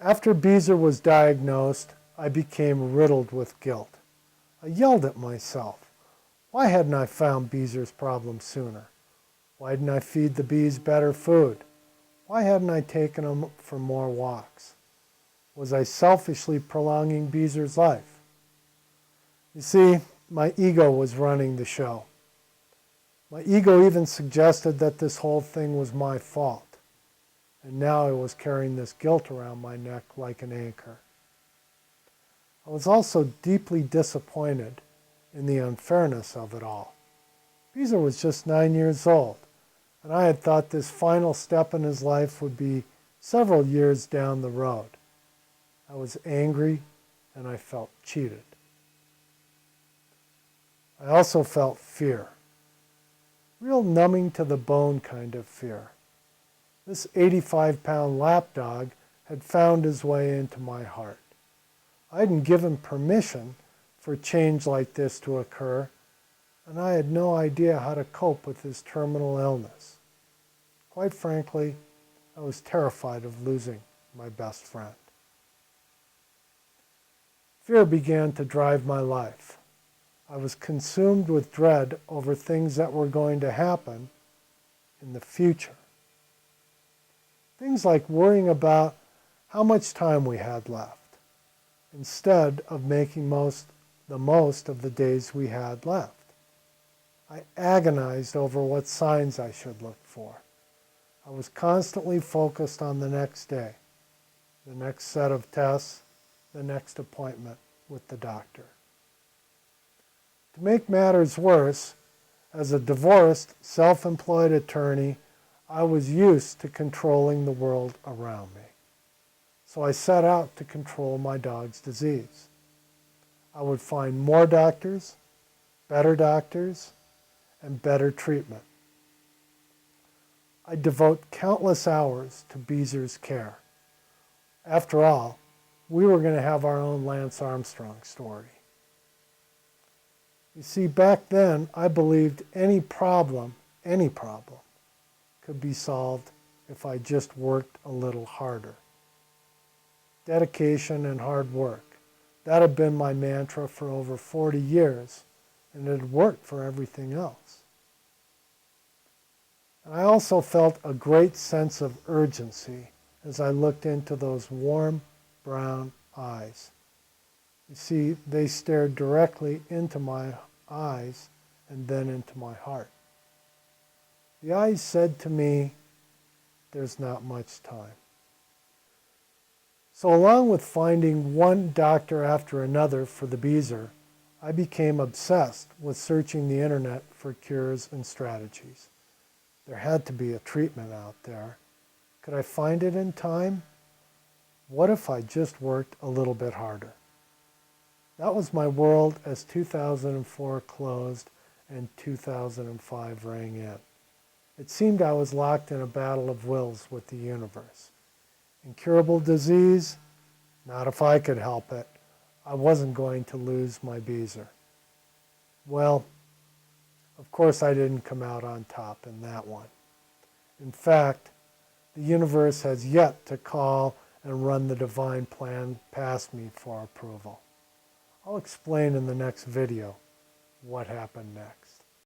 After Beezer was diagnosed, I became riddled with guilt. I yelled at myself. Why hadn't I found Beezer's problem sooner? Why didn't I feed the bees better food? Why hadn't I taken them for more walks? Was I selfishly prolonging Beezer's life? You see, my ego was running the show. My ego even suggested that this whole thing was my fault. And now I was carrying this guilt around my neck like an anchor. I was also deeply disappointed in the unfairness of it all. Beezer was just 9 years old, and I had thought this final step in his life would be several years down the road. I was angry, and I felt cheated. I also felt fear. Real numbing to the bone kind of fear. This 85-pound lapdog had found his way into my heart. I hadn't given permission for change like this to occur, and I had no idea how to cope with his terminal illness. Quite frankly, I was terrified of losing my best friend. Fear began to drive my life. I was consumed with dread over things that were going to happen in the future. Things like worrying about how much time we had left, instead of making the most of the days we had left. I agonized over what signs I should look for. I was constantly focused on the next day, the next set of tests, the next appointment with the doctor. To make matters worse, as a divorced, self-employed attorney, I was used to controlling the world around me. So I set out to control my dog's disease. I would find more doctors, and better treatment. I'd devote countless hours to Beezer's care. After all, we were going to have our own Lance Armstrong story. You see, back then, I believed any problem, could be solved if I just worked a little harder. Dedication and hard work. That had been my mantra for over 40 years, and it had worked for everything else. And I also felt a great sense of urgency as I looked into those warm, brown eyes. You see, they stared directly into my eyes and then into my heart. The eyes said to me, "There's not much time." So along with finding one doctor after another for the Beezer, I became obsessed with searching the internet for cures and strategies. There had to be a treatment out there. Could I find it in time? What if I just worked a little bit harder? That was my world as 2004 closed and 2005 rang in. It seemed I was locked in a battle of wills with the universe. Incurable disease? Not if I could help it. I wasn't going to lose my Beezer. Well, of course I didn't come out on top in that one. In fact, the universe has yet to call and run the divine plan past me for approval. I'll explain in the next video what happened next.